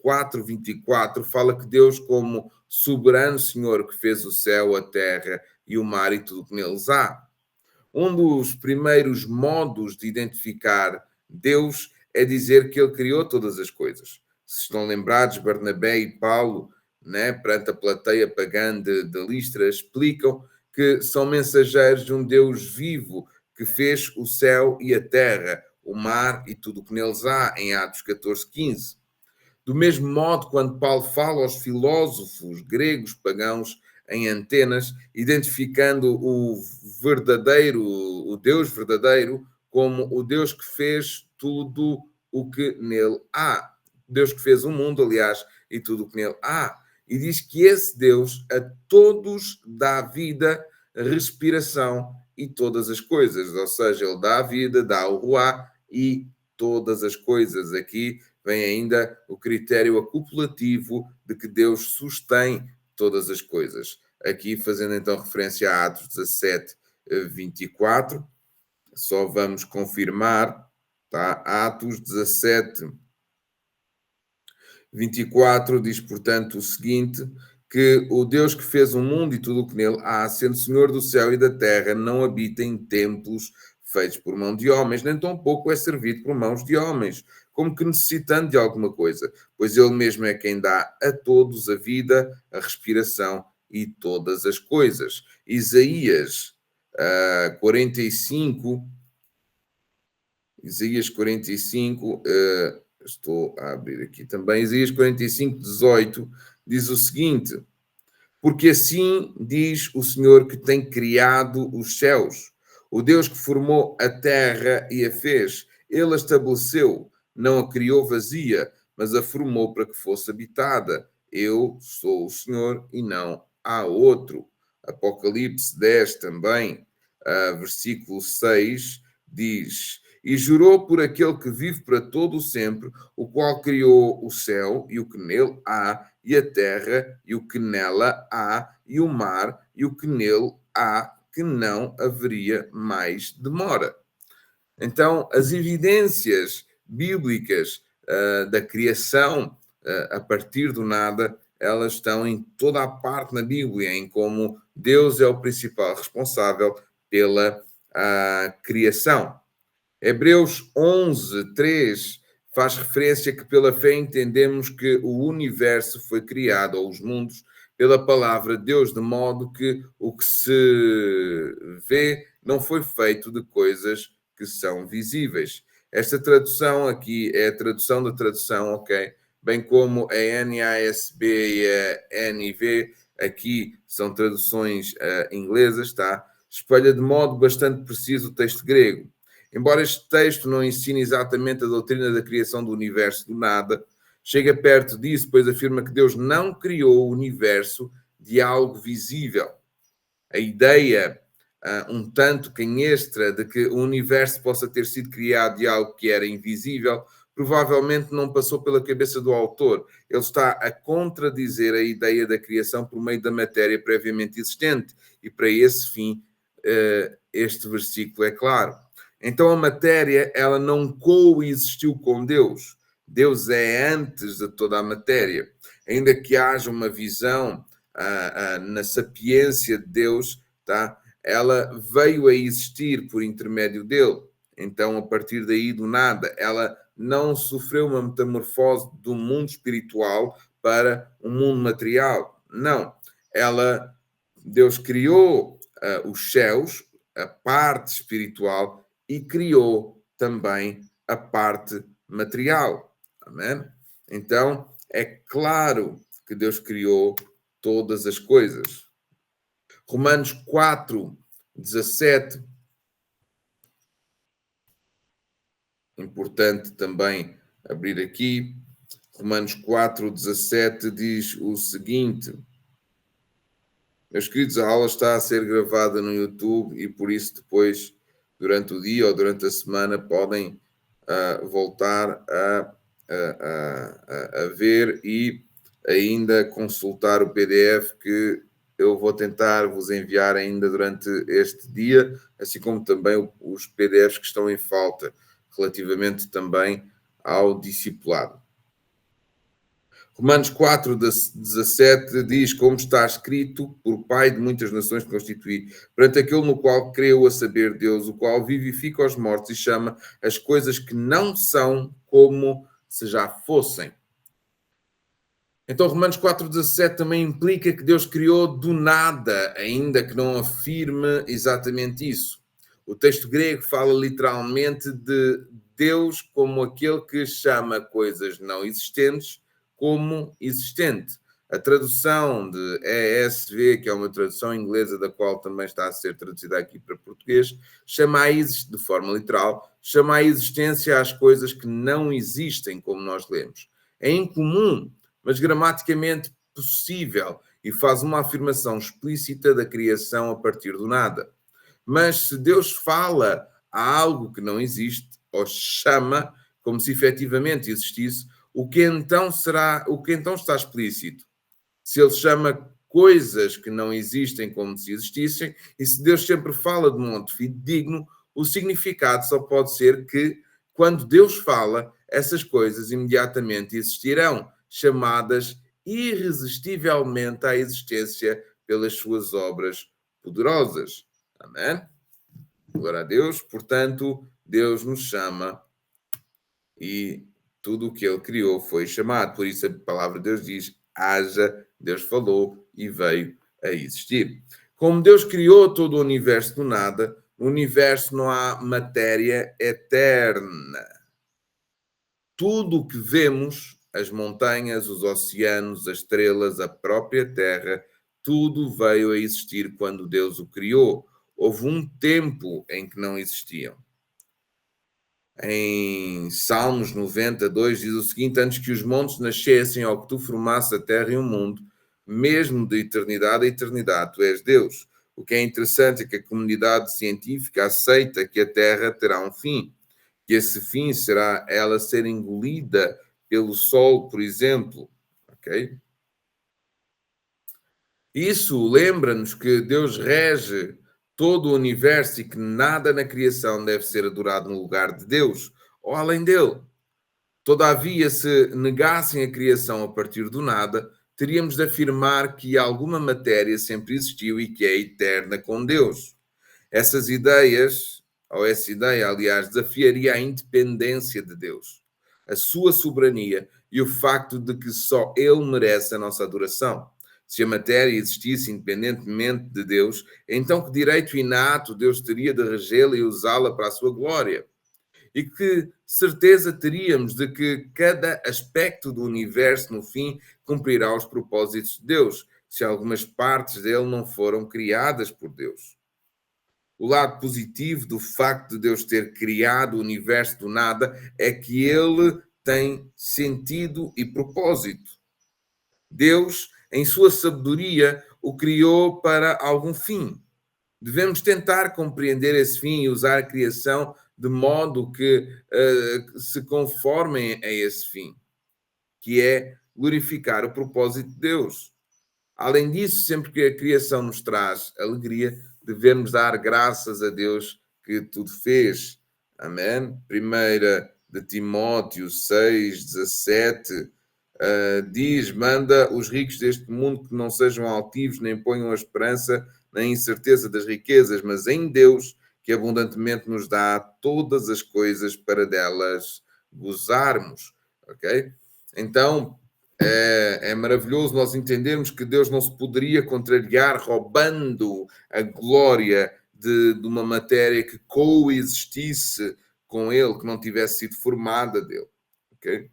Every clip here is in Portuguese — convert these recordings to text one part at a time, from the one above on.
4:24 fala que Deus, como soberano Senhor que fez o céu, a terra e o mar e tudo o que neles há. Um dos primeiros modos de identificar Deus é dizer que ele criou todas as coisas. Se estão lembrados, Barnabé e Paulo, né, perante a plateia pagã de Listra, explicam que são mensageiros de um Deus vivo que fez o céu e a terra, o mar e tudo o que neles há, em Atos 14:15. Do mesmo modo, quando Paulo fala aos filósofos gregos pagãos em Atenas, identificando o Deus verdadeiro, como o Deus que fez tudo o que nele há. Deus que fez o mundo, aliás, e tudo o que nele há. E diz que esse Deus a todos dá vida, respiração e todas as coisas. Ou seja, ele dá a vida, dá o ruá e todas as coisas. Aqui vem ainda o critério acumulativo de que Deus sustém todas as coisas. Aqui fazendo então referência a Atos 17:24, só vamos confirmar, tá? Atos 17:24 diz, portanto, o seguinte, que o Deus que fez o mundo e tudo o que nele há, sendo Senhor do céu e da terra, não habita em templos feitos por mão de homens, nem tampouco é servido por mãos de homens, como que necessitando de alguma coisa, pois ele mesmo é quem dá a todos a vida, a respiração e todas as coisas. Isaías 45, estou a abrir aqui também, Isaías 45:18, diz o seguinte: porque assim diz o Senhor que tem criado os céus, o Deus que formou a terra e a fez. Ele a estabeleceu, não a criou vazia, mas a formou para que fosse habitada. Eu sou o Senhor e não há outro. Apocalipse 10 também, versículo 6, diz: e jurou por aquele que vive para todo o sempre, o qual criou o céu e o que nele há, e a terra e o que nela há, e o mar e o que nele há, que não haveria mais demora. Então, as evidências bíblicas da criação a partir do nada, elas estão em toda a parte na Bíblia, em como Deus é o principal responsável pela criação. Hebreus 11:3 faz referência que pela fé entendemos que o universo foi criado, ou os mundos, pela palavra de Deus, de modo que o que se vê não foi feito de coisas que são visíveis. Esta tradução aqui é a tradução da tradução, ok? Bem como a NASB e a NIV, aqui são traduções inglesas, tá? Espelha de modo bastante preciso o texto grego. Embora este texto não ensine exatamente a doutrina da criação do universo do nada, chega perto disso, pois afirma que Deus não criou o universo de algo visível. A ideia, um tanto canhestra, de que o universo possa ter sido criado de algo que era invisível, provavelmente não passou pela cabeça do autor. Ele está a contradizer a ideia da criação por meio da matéria previamente existente. E para esse fim, este versículo é claro. Então a matéria, ela não coexistiu com Deus. Deus é antes de toda a matéria. Ainda que haja uma visão na sapiência de Deus, tá? Ela veio a existir por intermédio dele. Então, a partir daí, do nada, ela não sofreu uma metamorfose do mundo espiritual para o mundo material. Não. Deus criou os céus, a parte espiritual, e criou também a parte material. Amém? Então, é claro que Deus criou todas as coisas. Romanos 4:17. Importante também abrir aqui. Romanos 4:17 diz o seguinte: meus queridos, a aula está a ser gravada no YouTube e por isso depois, durante o dia ou durante a semana, podem voltar a ver e ainda consultar o PDF que eu vou tentar vos enviar ainda durante este dia, assim como também os PDFs que estão em falta relativamente também ao discipulado. Romanos 4:17 diz: como está escrito, por Pai de muitas nações te constituí, perante aquele no qual creu, a saber Deus, o qual vivifica os mortos e chama as coisas que não são como se já fossem. Então, Romanos 4:17 também implica que Deus criou do nada, ainda que não afirme exatamente isso. O texto grego fala literalmente de Deus como aquele que chama coisas não existentes como existente. A tradução de ESV, que é uma tradução inglesa da qual também está a ser traduzida aqui para português, de forma literal, chama a existência às coisas que não existem, como nós lemos. É incomum, mas gramaticamente possível, e faz uma afirmação explícita da criação a partir do nada. Mas se Deus fala a algo que não existe, ou chama como se efetivamente existisse, o que então está explícito? Se ele chama coisas que não existem como se existissem, e se Deus sempre fala de modo fidedigno, o significado só pode ser que, quando Deus fala, essas coisas imediatamente existirão, chamadas irresistivelmente à existência pelas suas obras poderosas. Amém? Glória a Deus. Portanto, Deus nos chama e tudo o que ele criou foi chamado. Por isso a palavra de Deus diz: haja, Deus falou e veio a existir. Como Deus criou todo o universo do nada, no universo não há matéria eterna. Tudo o que vemos, as montanhas, os oceanos, as estrelas, a própria Terra, tudo veio a existir quando Deus o criou. Houve um tempo em que não existiam. Em Salmos 92 diz o seguinte: antes que os montes nascessem, ou que tu formasse a terra e o mundo, mesmo de eternidade a eternidade, tu és Deus. O que é interessante é que a comunidade científica aceita que a Terra terá um fim, que esse fim será ela ser engolida pelo Sol, por exemplo. Ok? Isso lembra-nos que Deus rege todo o universo e que nada na criação deve ser adorado no lugar de Deus ou além dele. Todavia, se negassem a criação a partir do nada, teríamos de afirmar que alguma matéria sempre existiu e que é eterna com Deus. Essas ideias, ou essa ideia, aliás, desafiaria a independência de Deus, a sua soberania e o facto de que só Ele merece a nossa adoração. Se a matéria existisse independentemente de Deus, então que direito inato Deus teria de regê-la e usá-la para a sua glória? E que certeza teríamos de que cada aspecto do universo, no fim, cumprirá os propósitos de Deus, se algumas partes dele não foram criadas por Deus? O lado positivo do facto de Deus ter criado o universo do nada é que ele tem sentido e propósito. Deus, em sua sabedoria, o criou para algum fim. Devemos tentar compreender esse fim e usar a criação de modo que se conformem a esse fim, que é glorificar o propósito de Deus. Além disso, sempre que a criação nos traz alegria, devemos dar graças a Deus que tudo fez. Amém? Primeira de Timóteo 6:17 diz: manda os ricos deste mundo que não sejam altivos, nem ponham a esperança na incerteza das riquezas, mas em Deus, que abundantemente nos dá todas as coisas para delas gozarmos. Ok? Então, é maravilhoso nós entendermos que Deus não se poderia contrariar roubando a glória de uma matéria que coexistisse com Ele, que não tivesse sido formada dele. Ok?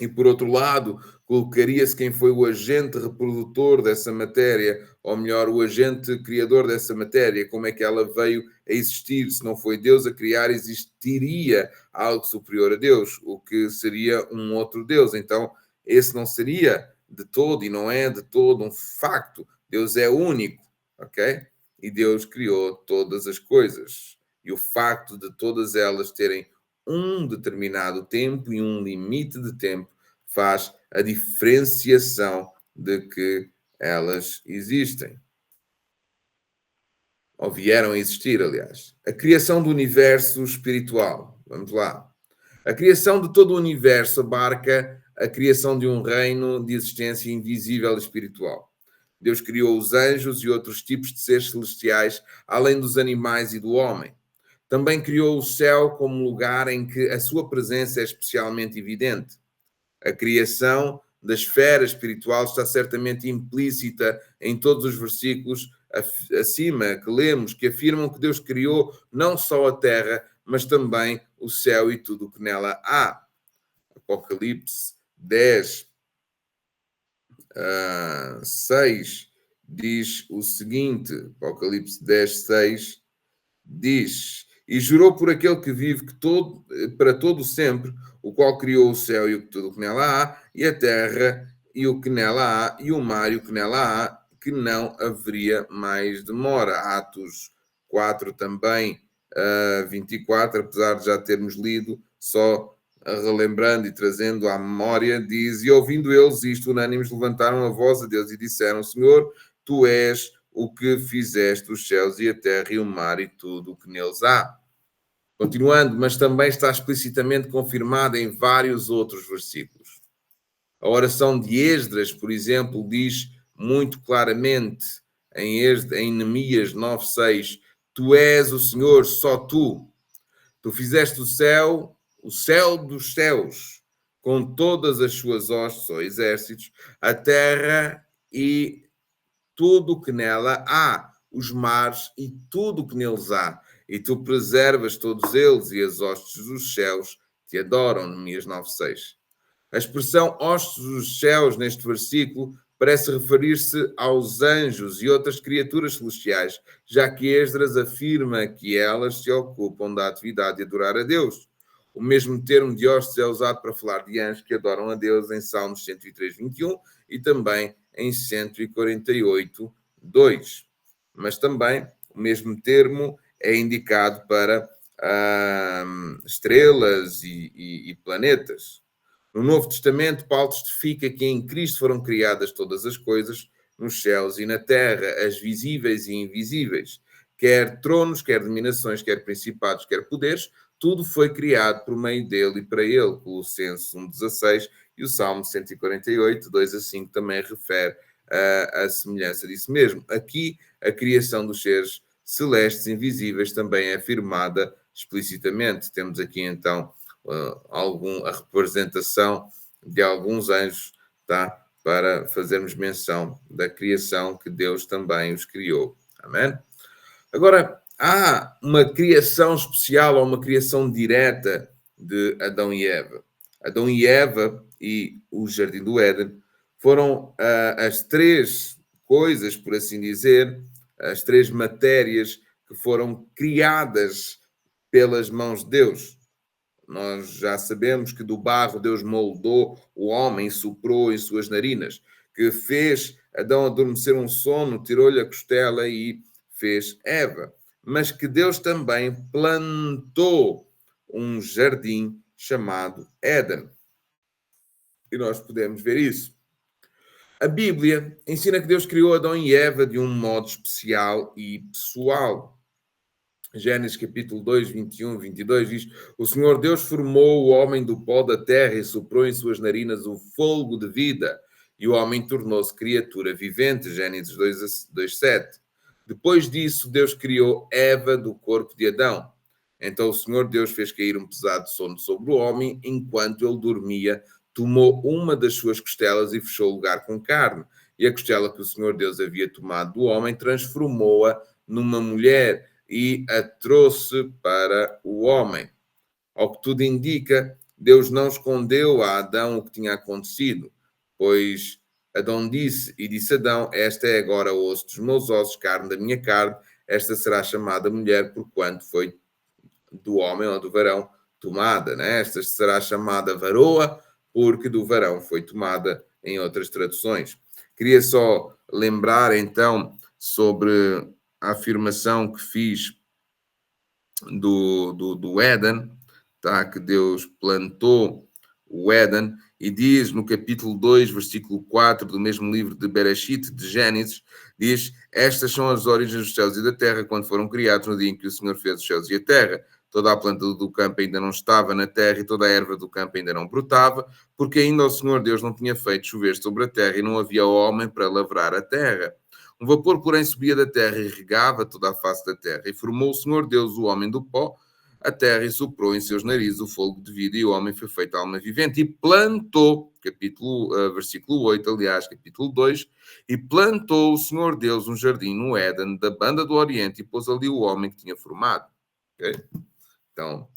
E por outro lado, colocaria-se quem foi o agente reprodutor dessa matéria, ou melhor, o agente criador dessa matéria, como é que ela veio a existir. Se não foi Deus a criar, existiria algo superior a Deus, o que seria um outro Deus. Então, esse não seria de todo, e não é de todo um facto. Deus é único, ok? E Deus criou todas as coisas. E o facto de todas elas terem um determinado tempo e um limite de tempo faz a diferenciação de que elas existem. Ou vieram a existir, aliás. A criação do universo espiritual. Vamos lá. A criação de todo o universo abarca a criação de um reino de existência invisível e espiritual. Deus criou os anjos e outros tipos de seres celestiais, além dos animais e do homem. Também criou o céu como lugar em que a sua presença é especialmente evidente. A criação da esfera espiritual está certamente implícita em todos os versículos acima que lemos, que afirmam que Deus criou não só a terra, mas também o céu e tudo o que nela há. Apocalipse 10, 6 diz o seguinte, Apocalipse 10, 6 diz: e jurou por aquele que vive para todo sempre, o qual criou o céu e tudo o que nela há, e a terra e o que nela há, e o mar e o que nela há, que não haveria mais demora. Atos 4 também, 24, apesar de já termos lido, só relembrando e trazendo à memória, diz: e ouvindo eles isto, unânimes levantaram a voz a Deus e disseram: Senhor, tu és o que fizeste os céus e a terra e o mar e tudo o que neles há. Continuando, mas também está explicitamente confirmada em vários outros versículos. A oração de Esdras, por exemplo, diz muito claramente em Neemias 9:6: tu és o Senhor, só tu. Tu fizeste o céu dos céus, com todas as suas hostes ou exércitos, a terra e tudo o que nela há, os mares e tudo o que neles há, e tu preservas todos eles, e as hostes dos céus te adoram. Neemias 9:6. A expressão hostes dos céus neste versículo parece referir-se aos anjos e outras criaturas celestiais, já que Esdras afirma que elas se ocupam da atividade de adorar a Deus. O mesmo termo de hostes é usado para falar de anjos que adoram a Deus em Salmos 103, 21 e também em 148, 2. Mas também o mesmo termo é indicado para estrelas e planetas. No Novo Testamento, Paulo testifica que em Cristo foram criadas todas as coisas, nos céus e na terra, as visíveis e invisíveis. Quer tronos, quer dominações, quer principados, quer poderes, tudo foi criado por meio dele e para ele. Colossenses 1:16 e o Salmo 148, 2-5 também refere a semelhança disso mesmo. Aqui, a criação dos seres celestes invisíveis também é afirmada explicitamente. Temos aqui então a representação de alguns anjos, tá? Para fazermos menção da criação que Deus também os criou. Amém? Agora, há uma criação especial ou uma criação direta de Adão e Eva. Adão e Eva e o Jardim do Éden foram as três coisas, por assim dizer, as três matérias que foram criadas pelas mãos de Deus. Nós já sabemos que do barro Deus moldou o homem, soprou em suas narinas, que fez Adão adormecer um sono, tirou-lhe a costela e fez Eva. Mas que Deus também plantou um jardim chamado Éden. E nós podemos ver isso. A Bíblia ensina que Deus criou Adão e Eva de um modo especial e pessoal. Gênesis capítulo 2, 21, 22 diz: o Senhor Deus formou o homem do pó da terra e soprou em suas narinas o fôlego de vida, e o homem tornou-se criatura vivente. Gênesis 2, 7. Depois disso, Deus criou Eva do corpo de Adão. Então o Senhor Deus fez cair um pesado sono sobre o homem, enquanto ele dormia, tomou uma das suas costelas e fechou o lugar com carne. E a costela que o Senhor Deus havia tomado do homem transformou-a numa mulher e a trouxe para o homem. Ao que tudo indica, Deus não escondeu a Adão o que tinha acontecido, pois Adão disse, e disse Adão: esta é agora o osso dos meus ossos, carne da minha carne, esta será chamada mulher, porquanto foi do homem ou do varão tomada, né? Esta será chamada varoa, porque do varão foi tomada, em outras traduções. Queria só lembrar, então, sobre a afirmação que fiz do Éden, tá? Que Deus plantou o Éden, e diz no capítulo 2, versículo 4 do mesmo livro de Bereshit, de Gênesis, diz: estas são as origens dos céus e da terra, quando foram criados no dia em que o Senhor fez os céus e a terra. toda a planta do campo ainda não estava na terra e toda a erva do campo ainda não brotava, porque ainda o Senhor Deus não tinha feito chover sobre a terra e não havia homem para lavrar a terra. Um vapor, porém, subia da terra e regava toda a face da terra. E formou o Senhor Deus o homem do pó, a terra, e soprou em seus narizes o fogo de vida, e o homem foi feito alma vivente. E plantou, versículo 8, aliás, capítulo 2, e plantou o Senhor Deus um jardim no Éden, da banda do Oriente, e pôs ali o homem que tinha formado. Okay? Então,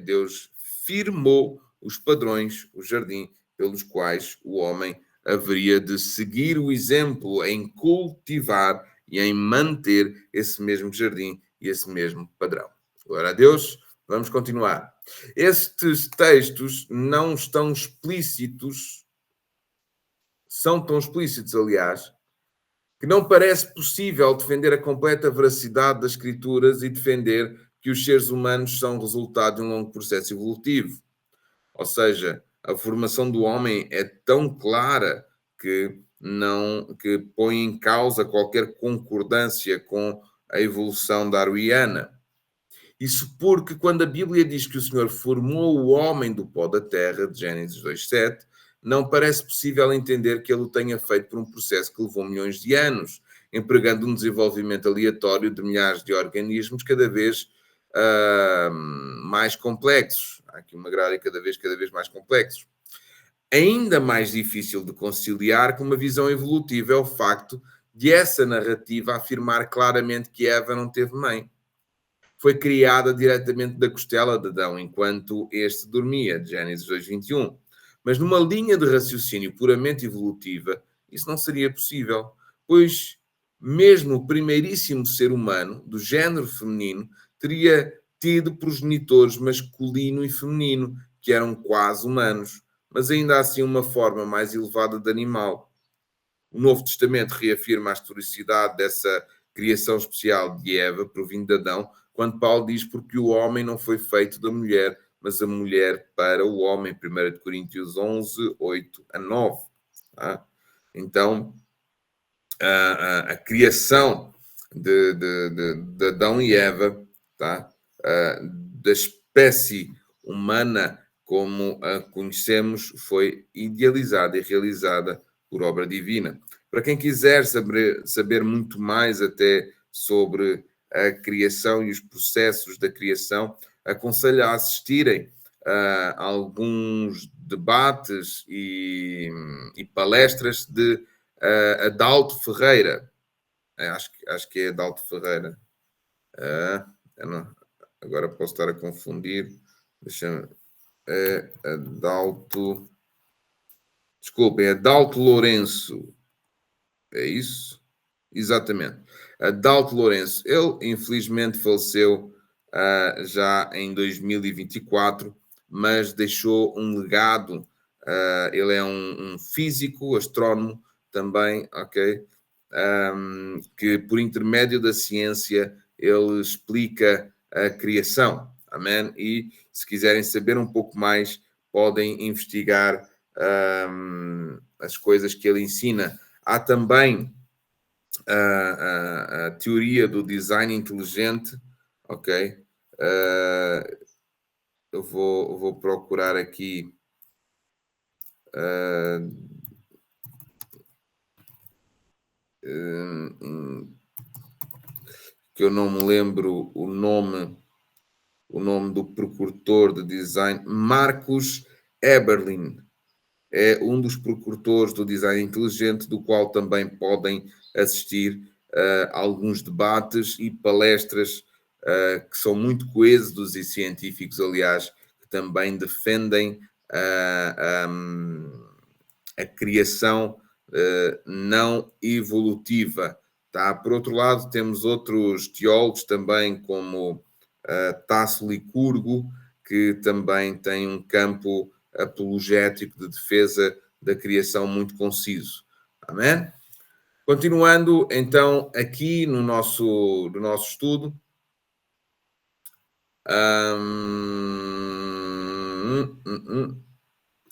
Deus firmou os padrões, o jardim, pelos quais o homem haveria de seguir o exemplo em cultivar e em manter esse mesmo jardim e esse mesmo padrão. Glória a Deus, vamos continuar. Estes textos não estão explícitos, são tão explícitos, aliás, que não parece possível defender a completa veracidade das Escrituras e defender que os seres humanos são resultado de um longo processo evolutivo. Ou seja, a formação do homem é tão clara que que põe em causa qualquer concordância com a evolução darwiniana. Isso porque quando a Bíblia diz que o Senhor formou o homem do pó da terra, de Gênesis 2:7, não parece possível entender que ele o tenha feito por um processo que levou milhões de anos, empregando um desenvolvimento aleatório de milhares de organismos cada vez mais complexos. Há aqui uma grade cada vez mais complexos. Ainda mais difícil de conciliar com uma visão evolutiva é o facto de essa narrativa afirmar claramente que Eva não teve mãe. Foi criada diretamente da costela de Adão, enquanto este dormia, de Gênesis 2:21. Mas numa linha de raciocínio puramente evolutiva, isso não seria possível, pois mesmo o primeiríssimo ser humano, do género feminino, teria tido progenitores masculino e feminino, que eram quase humanos, mas ainda assim uma forma mais elevada de animal. O Novo Testamento reafirma a historicidade dessa criação especial de Eva, provindo de Adão, quando Paulo diz porque o homem não foi feito da mulher, mas a mulher para o homem. 1 Coríntios 11, 8-9. Tá? Então, a criação de Adão e Eva, tá? Da espécie humana como a conhecemos, foi idealizada e realizada por obra divina. Para quem quiser saber muito mais até sobre a criação e os processos da criação, aconselho a assistirem a alguns debates e palestras de Adalto Ferreira. Acho que é Adalto Ferreira. Agora posso estar a confundir. Deixa-me. Adalto. Desculpem, Adalto Lourenço. É isso? Exatamente. Adalto Lourenço. Ele, infelizmente, faleceu já em 2024, mas deixou um legado. Ele é um físico, astrónomo também, ok? Que por intermédio da ciência ele explica a criação. Amém? E se quiserem saber um pouco mais, podem investigar as coisas que ele ensina. Há também a teoria do design inteligente, ok? Eu vou procurar aqui que eu não me lembro o nome do precursor de design. Marcus Eberlin é um dos precursores do design inteligente, do qual também podem assistir alguns debates e palestras que são muito coesos e científicos, aliás, que também defendem a criação não evolutiva. Tá? Por outro lado, temos outros teólogos também, como Tasso Licurgo, que também tem um campo apologético de defesa da criação muito conciso. Amém? Continuando, então, aqui no nosso estudo,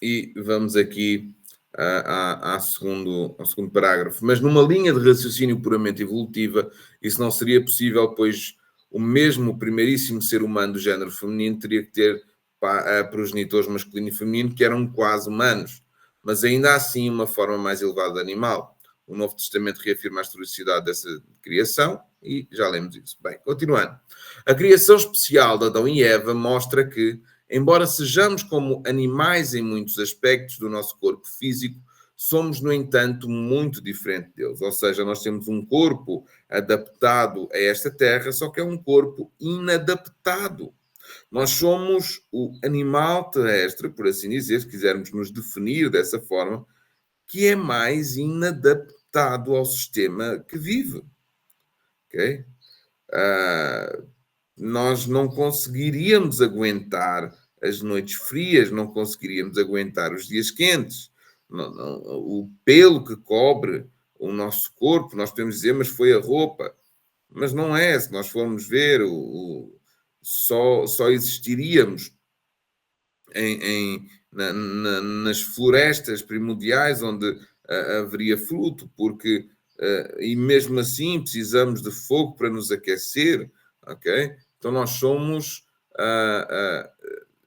e vamos aqui ao segundo parágrafo. Mas numa linha de raciocínio puramente evolutiva, isso não seria possível, pois o mesmo primeiríssimo ser humano do género feminino teria que ter progenitores masculino e feminino que eram quase humanos, mas ainda assim uma forma mais elevada de animal. O Novo Testamento reafirma a historicidade dessa criação e já lemos isso. Bem, continuando. A criação especial de Adão e Eva mostra que, embora sejamos como animais em muitos aspectos do nosso corpo físico, somos, no entanto, muito diferente deles. Ou seja, nós temos um corpo adaptado a esta terra, só que é um corpo inadaptado. Nós somos o animal terrestre, por assim dizer, se quisermos nos definir dessa forma, que é mais inadaptado ao sistema que vive. Ok? Nós não conseguiríamos aguentar as noites frias, não conseguiríamos aguentar os dias quentes. O pelo que cobre o nosso corpo, nós podemos dizer, mas foi a roupa. Mas não é, se nós formos ver, só existiríamos nas florestas primordiais onde haveria fruto, porque, e mesmo assim, precisamos de fogo para nos aquecer, ok? Então nós somos,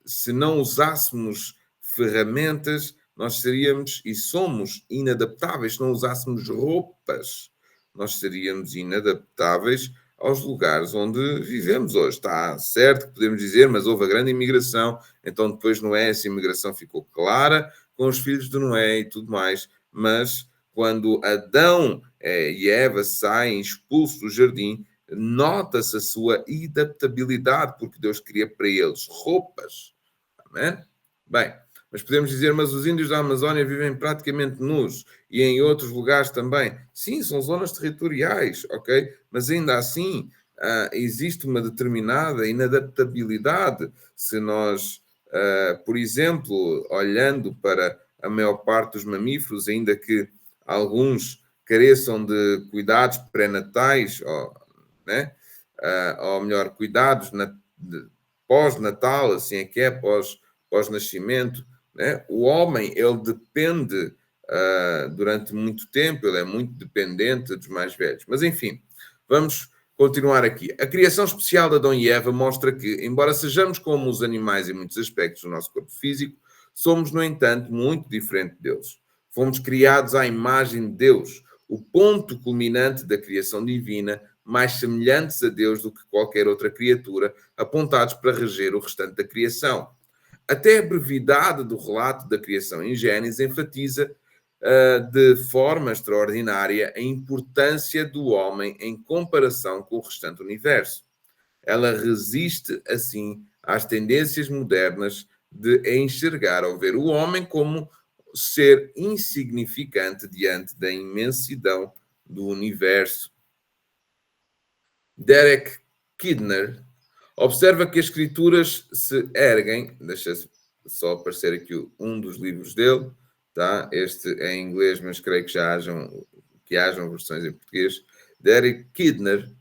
se não usássemos ferramentas, nós seríamos e somos inadaptáveis. Se não usássemos roupas, nós seríamos inadaptáveis aos lugares onde vivemos hoje. Está certo que podemos dizer, mas houve a grande imigração, então depois Noé, essa imigração ficou clara com os filhos de Noé e tudo mais, mas quando Adão e Eva saem expulsos do jardim, nota-se a sua inadaptabilidade, porque Deus queria para eles roupas. Amém? Bem, mas podemos dizer, mas os índios da Amazónia vivem praticamente nus e em outros lugares também. Sim, são zonas territoriais, ok? Mas ainda assim existe uma determinada inadaptabilidade. Se nós, por exemplo, olhando para a maior parte dos mamíferos, ainda que alguns careçam de cuidados pré-natais, né? Ou melhor, cuidados pós-natal, assim é que é, pós-nascimento, né? O homem, ele depende durante muito tempo, ele é muito dependente dos mais velhos. Mas, enfim, vamos continuar aqui. A criação especial de Adão e Eva mostra que, embora sejamos como os animais em muitos aspectos do nosso corpo físico, somos, no entanto, muito diferente deles. Fomos criados à imagem de Deus, o ponto culminante da criação divina, mais semelhantes a Deus do que qualquer outra criatura, apontados para reger o restante da criação. Até a brevidade do relato da criação em Gênesis enfatiza de forma extraordinária a importância do homem em comparação com o restante universo. Ela resiste, assim, às tendências modernas de enxergar ou ver o homem como ser insignificante diante da imensidão do universo. Derek Kidner observa que as escrituras se erguem, deixa só aparecer aqui um dos livros dele, tá? Este é em inglês, mas creio que hajam versões em português. Derek Kidner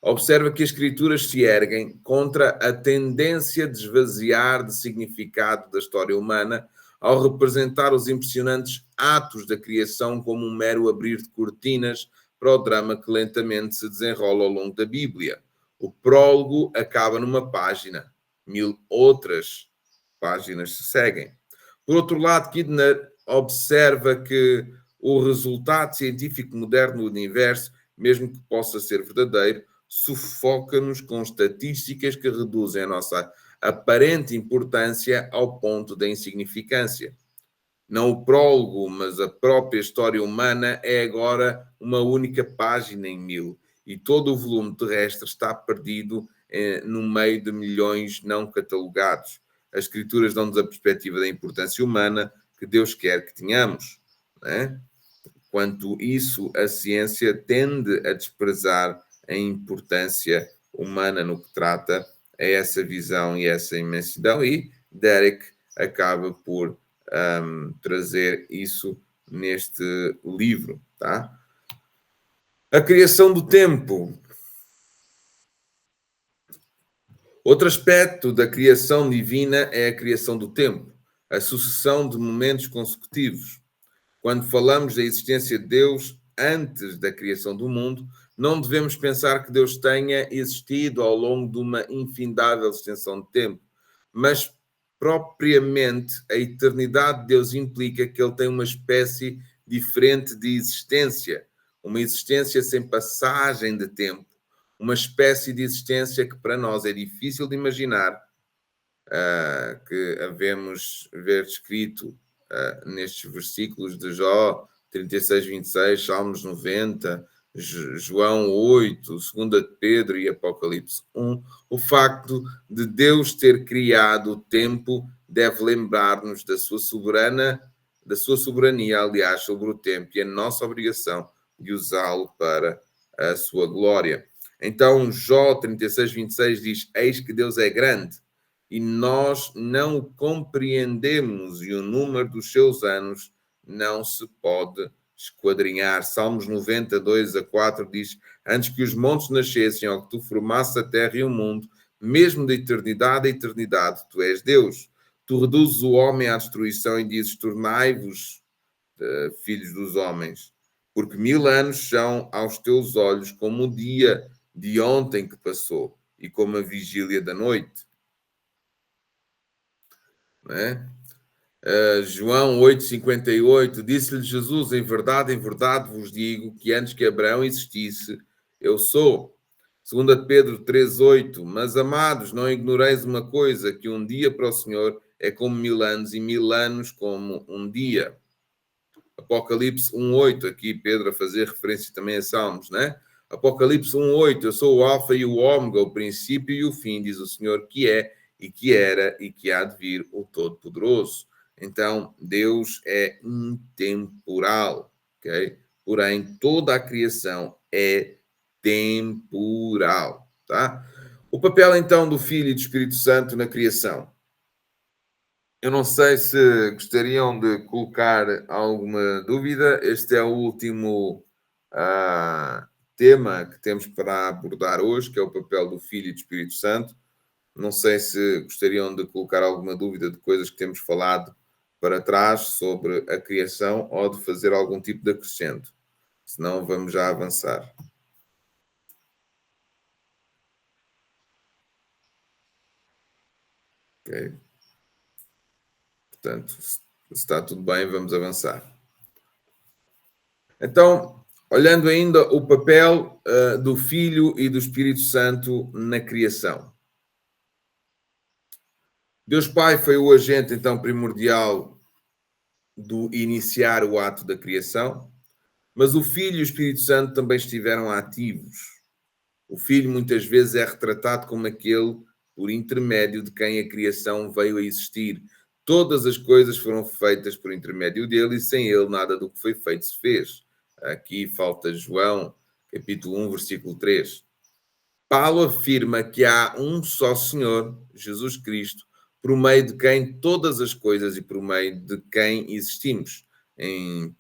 observa que as escrituras se erguem contra a tendência de esvaziar de significado da história humana ao representar os impressionantes atos da criação como um mero abrir de cortinas para o drama que lentamente se desenrola ao longo da Bíblia. O prólogo acaba numa página, 1000 outras páginas se seguem. Por outro lado, Kidner observa que o resultado científico moderno do universo, mesmo que possa ser verdadeiro, sufoca-nos com estatísticas que reduzem a nossa aparente importância ao ponto da insignificância. Não o prólogo, mas a própria história humana é agora uma única página em 1000 e todo o volume terrestre está perdido no meio de milhões não catalogados. As escrituras dão-nos a perspectiva da importância humana que Deus quer que tenhamos. Né? Quanto isso, a ciência tende a desprezar a importância humana no que trata a essa visão e essa imensidão, e Derek acaba por trazer isso neste livro, tá? A criação do tempo. Outro aspecto da criação divina é a criação do tempo, a sucessão de momentos consecutivos. Quando falamos da existência de Deus, antes da criação do mundo, não devemos pensar que Deus tenha existido ao longo de uma infindável extensão de tempo, mas propriamente a eternidade de Deus implica que ele tem uma espécie diferente de existência, uma existência sem passagem de tempo, uma espécie de existência que para nós é difícil de imaginar, que havemos ver escrito nestes versículos de Jó 36, 26, Salmos 90, João 8, 2 de Pedro e Apocalipse 1, o facto de Deus ter criado o tempo deve lembrar-nos da sua soberania, aliás, sobre o tempo e a nossa obrigação de usá-lo para a sua glória. Então, Jó 36, 26 diz: Eis que Deus é grande e nós não o compreendemos, e o número dos seus anos não se pode esquadrinhar. Salmos 92 a 4 diz: Antes que os montes nascessem, ou que tu formasses a terra e o mundo, mesmo da eternidade a eternidade, tu és Deus. Tu reduzes o homem à destruição e dizes: Tornai-vos filhos dos homens, porque 1000 anos são aos teus olhos como o dia de ontem que passou e como a vigília da noite. Não é? João 8,58, disse-lhe Jesus: em verdade vos digo que antes que Abraão existisse, eu sou. 2 Pedro 3,8, mas amados, não ignoreis uma coisa, que um dia para o Senhor é como 1000 anos, e 1000 anos como um dia. Apocalipse 1,8, aqui Pedro a fazer referência também a Salmos, né? Apocalipse 1,8, eu sou o Alfa e o Ômega, o princípio e o fim, diz o Senhor, que é, e que era, e que há de vir, o Todo-Poderoso. Então, Deus é intemporal, ok? Porém, toda a criação é temporal, tá? O papel, então, do Filho e do Espírito Santo na criação. Eu não sei se gostariam de colocar alguma dúvida. Este é o último tema que temos para abordar hoje, que é o papel do Filho e do Espírito Santo. Não sei se gostariam de colocar alguma dúvida de coisas que temos falado para trás sobre a criação ou de fazer algum tipo de acrescento. Senão, vamos já avançar. Ok? Portanto, se está tudo bem, vamos avançar. Então, olhando ainda o papel do Filho e do Espírito Santo na criação. Deus Pai foi o agente, então, primordial do iniciar o ato da criação, mas o Filho e o Espírito Santo também estiveram ativos. O Filho muitas vezes é retratado como aquele por intermédio de quem a criação veio a existir. Todas as coisas foram feitas por intermédio dele e sem ele nada do que foi feito se fez. Aqui falta João, capítulo 1, versículo 3. Paulo afirma que há um só Senhor, Jesus Cristo, por meio de quem todas as coisas e por meio de quem existimos. Em 1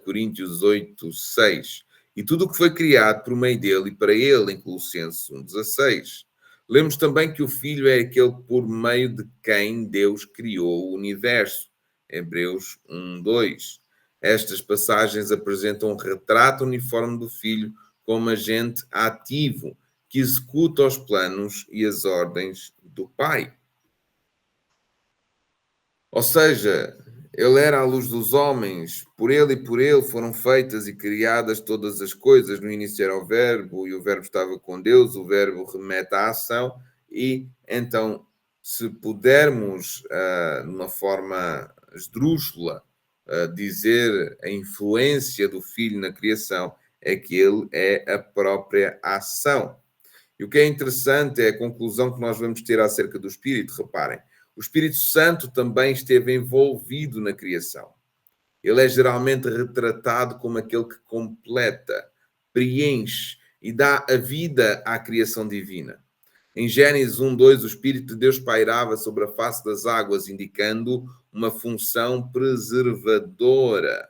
Coríntios 8, 6. E tudo o que foi criado por meio dele e para ele, em Colossenses 1, 16. Lemos também que o Filho é aquele por meio de quem Deus criou o universo. Hebreus 1, 2. Estas passagens apresentam um retrato uniforme do Filho como agente ativo, que executa os planos e as ordens do Pai. Ou seja, ele era a luz dos homens, por ele e por ele foram feitas e criadas todas as coisas. No início era o Verbo, e o Verbo estava com Deus, o Verbo remete à ação, e então, se pudermos, de uma forma esdrúxula, dizer a influência do Filho na criação, é que ele é a própria ação. E o que é interessante é a conclusão que nós vamos ter acerca do Espírito. Reparem, o Espírito Santo também esteve envolvido na criação. Ele é geralmente retratado como aquele que completa, preenche e dá a vida à criação divina. Em Gênesis 1:2, o Espírito de Deus pairava sobre a face das águas, indicando uma função preservadora,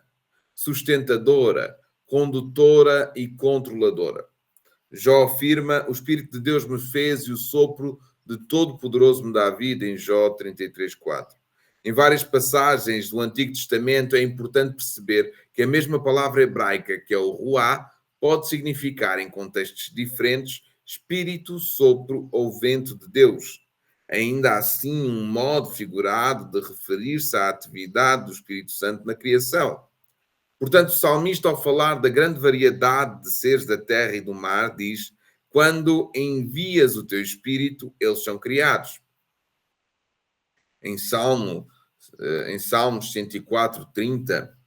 sustentadora, condutora e controladora. Jó afirma: o Espírito de Deus me fez e o sopro de Todo-Poderoso me dá vida, em Jó 33:4. Em várias passagens do Antigo Testamento é importante perceber que a mesma palavra hebraica, que é o ruá, pode significar, em contextos diferentes, espírito, sopro ou vento de Deus. Ainda assim, um modo figurado de referir-se à atividade do Espírito Santo na criação. Portanto, o salmista, ao falar da grande variedade de seres da terra e do mar, diz: quando envias o teu espírito, eles são criados. Em Salmos 104, 30,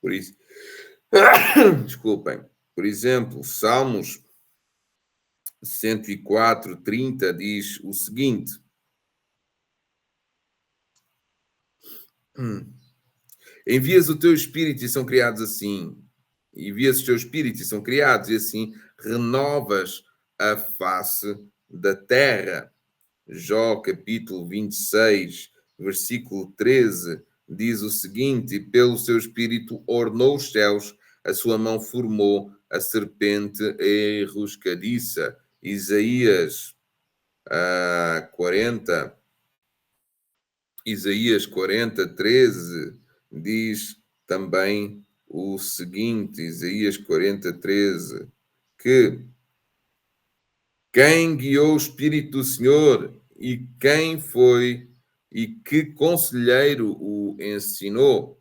por isso, desculpem, por exemplo, Salmos 104, 30 diz o seguinte: envias o teu espírito e são criados assim. Envias o teu espírito e são criados, e assim renovas a face da terra. Jó, capítulo 26, versículo 13, diz o seguinte: e pelo seu espírito ornou os céus, a sua mão formou a serpente enroscadiça. Isaías 40, Isaías 40, 13, diz também o seguinte, Isaías 40, 13, que quem guiou o Espírito do Senhor e quem foi e que conselheiro o ensinou,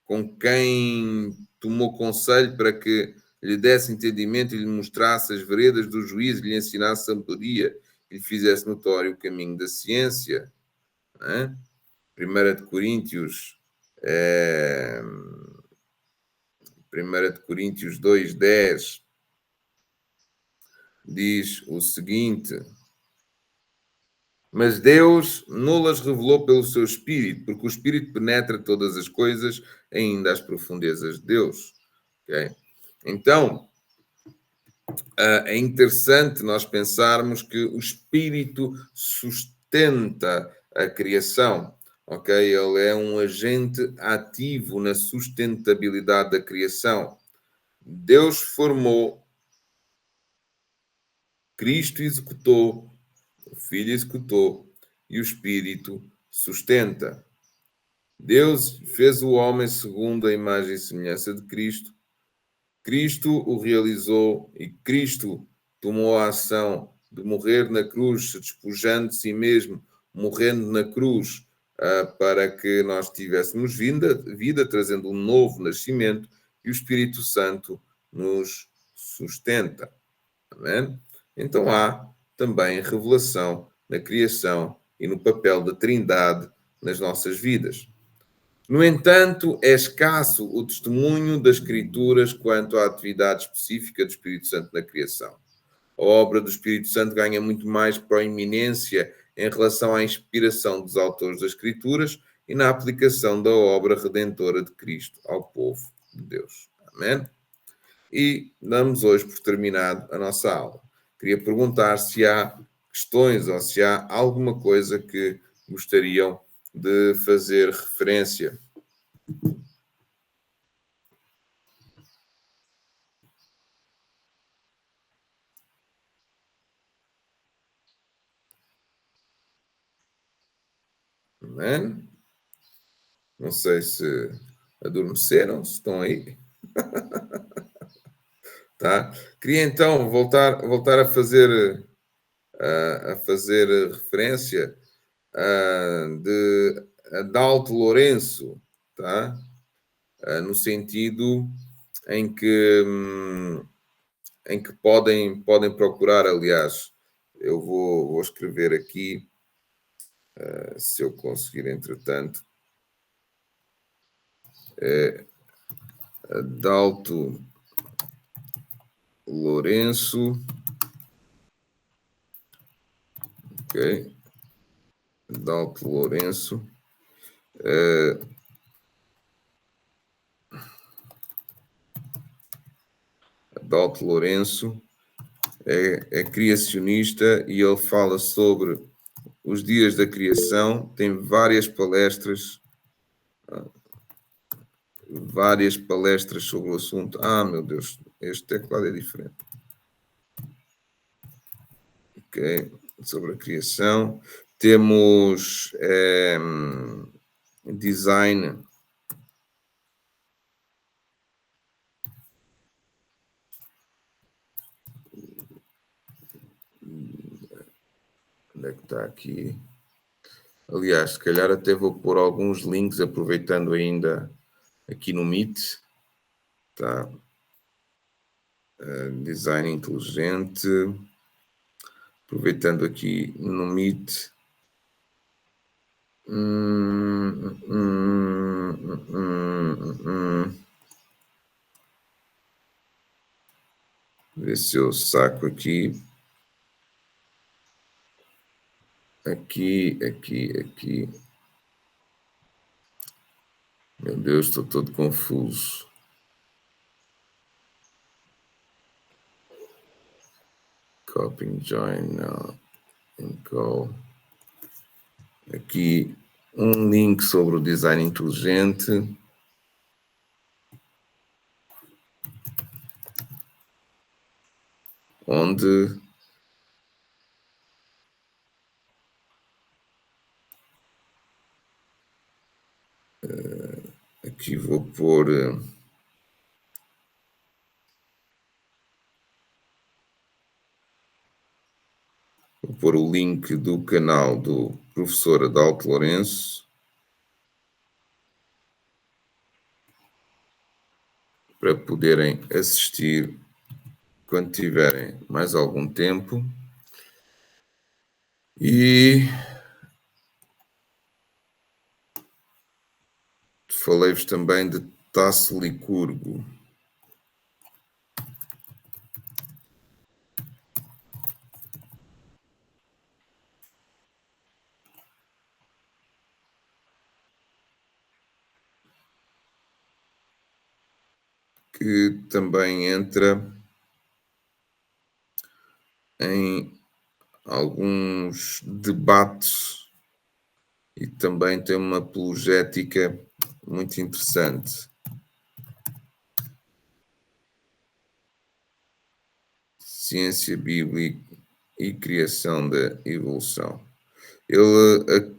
com quem tomou conselho para que lhe desse entendimento e lhe mostrasse as veredas do juízo, lhe ensinasse sabedoria e lhe fizesse notório o caminho da ciência. Não é? 1 de Coríntios, 1 de Coríntios 2:10 diz o seguinte: mas Deus não-las revelou pelo seu Espírito, porque o Espírito penetra todas as coisas, ainda as profundezas de Deus. Okay? Então, é interessante nós pensarmos que o Espírito sustenta a criação. Ok? Ele é um agente ativo na sustentabilidade da criação. Deus formou, Cristo executou, o Filho executou e o Espírito sustenta. Deus fez o homem segundo a imagem e semelhança de Cristo. Cristo o realizou e Cristo tomou a ação de morrer na cruz, se despojando de si mesmo, morrendo na cruz, para que nós tivéssemos vida, trazendo um novo nascimento, e o Espírito Santo nos sustenta. Amém? Então há também revelação na criação e no papel da Trindade nas nossas vidas. No entanto, é escasso o testemunho das Escrituras quanto à atividade específica do Espírito Santo na criação. A obra do Espírito Santo ganha muito mais proeminência em relação à inspiração dos autores das Escrituras e na aplicação da obra redentora de Cristo ao povo de Deus. Amém? E damos hoje por terminado a nossa aula. Queria perguntar se há questões ou se há alguma coisa que gostariam de fazer referência. Amém? Não sei se adormeceram, se estão aí. Tá? Queria então voltar a fazer referência de Adalto Lourenço, tá? No sentido em que podem procurar, aliás, eu vou escrever aqui, se eu conseguir, entretanto, Adalto Lourenço, ok, Adalto Lourenço, Adalto Lourenço é criacionista e ele fala sobre os dias da criação, tem várias palestras sobre o assunto. Meu Deus, este teclado é diferente. Ok, sobre a criação. Temos design. Onde é que está aqui? Aliás, se calhar até vou pôr alguns links, aproveitando ainda aqui no Meet. Tá? Design inteligente. Aproveitando aqui no Meet. Ver se eu saco aqui. Aqui. Meu Deus, estou todo confuso. Copy, join, now, and go. Aqui um link sobre o design inteligente. Onde aqui vou pôr o link do canal do professor Adalto Lourenço para poderem assistir quando tiverem mais algum tempo. E falei-vos também de Tasso Licurgo. Que também entra em alguns debates e também tem uma apologética muito interessante. Ciência bíblica e criação da evolução. Ele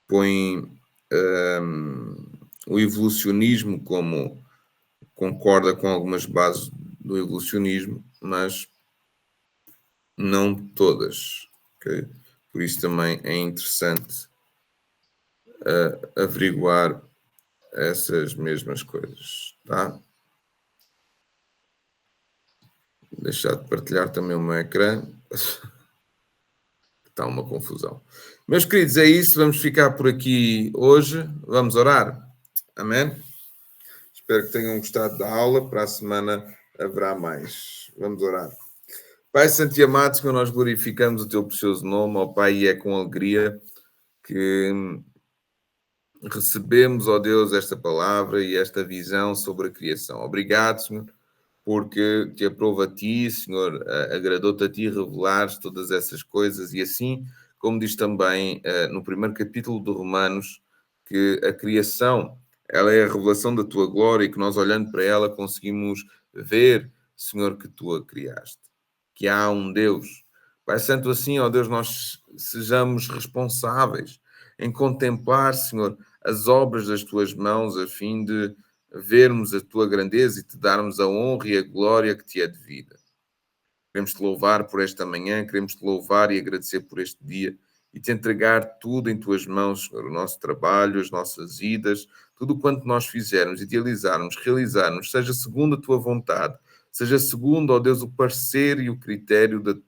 põe o evolucionismo como concorda com algumas bases do evolucionismo, mas não todas. Okay? Por isso também é interessante averiguar essas mesmas coisas. Tá? Deixar de partilhar também o meu ecrã. Está uma confusão. Meus queridos, é isso. Vamos ficar por aqui hoje. Vamos orar. Amém? Espero que tenham gostado da aula. Para a semana haverá mais. Vamos orar. Pai Santo e amado, Senhor, nós glorificamos o Teu precioso nome, ó Pai, e é com alegria que recebemos, ó Deus, esta palavra e esta visão sobre a criação. Obrigado, Senhor, porque te aprova a Ti, Senhor, agradou-te a Ti revelares todas essas coisas e assim, como diz também no primeiro capítulo de Romanos, que a criação, ela é a revelação da Tua glória e que nós, olhando para ela, conseguimos ver, Senhor, que Tu a criaste. Que há um Deus. Pai Santo, assim, ó Deus, nós sejamos responsáveis em contemplar, Senhor, as obras das Tuas mãos, a fim de vermos a Tua grandeza e Te darmos a honra e a glória que Te é devida. Queremos Te louvar por esta manhã, queremos Te louvar e agradecer por este dia e Te entregar tudo em Tuas mãos, Senhor, o nosso trabalho, as nossas idas, tudo quanto nós fizermos, idealizarmos, realizarmos, seja segundo a Tua vontade, seja segundo, ó Deus, o parecer e o critério do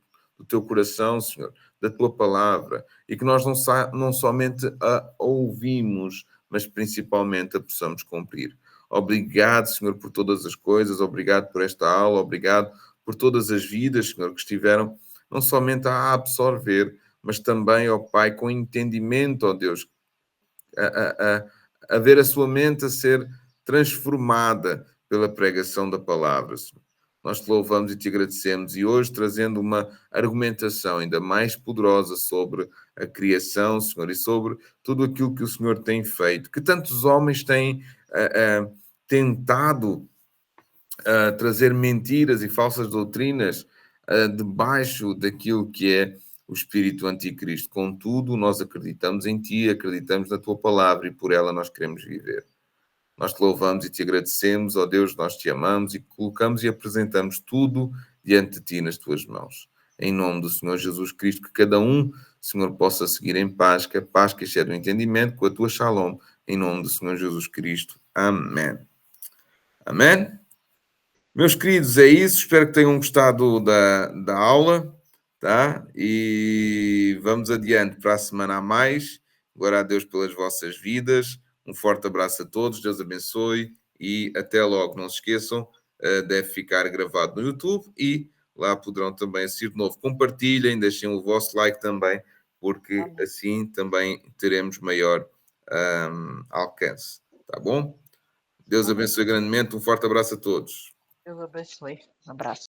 Teu coração, Senhor, da Tua palavra, e que nós não somente a ouvimos, mas principalmente a possamos cumprir. Obrigado, Senhor, por todas as coisas, obrigado por esta aula, obrigado por todas as vidas, Senhor, que estiveram não somente a absorver, mas também, ó Pai, com entendimento, ó Deus, a ver a sua mente a ser transformada pela pregação da palavra, Senhor. Nós te louvamos e te agradecemos e hoje trazendo uma argumentação ainda mais poderosa sobre a criação, Senhor, e sobre tudo aquilo que o Senhor tem feito, que tantos homens têm tentado trazer mentiras e falsas doutrinas debaixo daquilo que é o espírito anticristo. Contudo, nós acreditamos em ti, acreditamos na tua palavra e por ela nós queremos viver. Nós te louvamos e te agradecemos, ó Deus, nós te amamos e colocamos e apresentamos tudo diante de ti nas tuas mãos. Em nome do Senhor Jesus Cristo, que cada um, Senhor, possa seguir em paz, que a paz que excede o entendimento, com a tua shalom, em nome do Senhor Jesus Cristo. Amém. Amém? Meus queridos, é isso. Espero que tenham gostado da aula, tá? E vamos adiante para a semana a mais. Glória a Deus pelas vossas vidas. Um forte abraço a todos. Deus abençoe e até logo. Não se esqueçam, deve ficar gravado no YouTube e lá poderão também assistir de novo. Compartilhem, deixem o vosso like também, porque assim também teremos maior alcance. Tá bom? Deus abençoe grandemente. Um forte abraço a todos. Deus abençoe. Um abraço.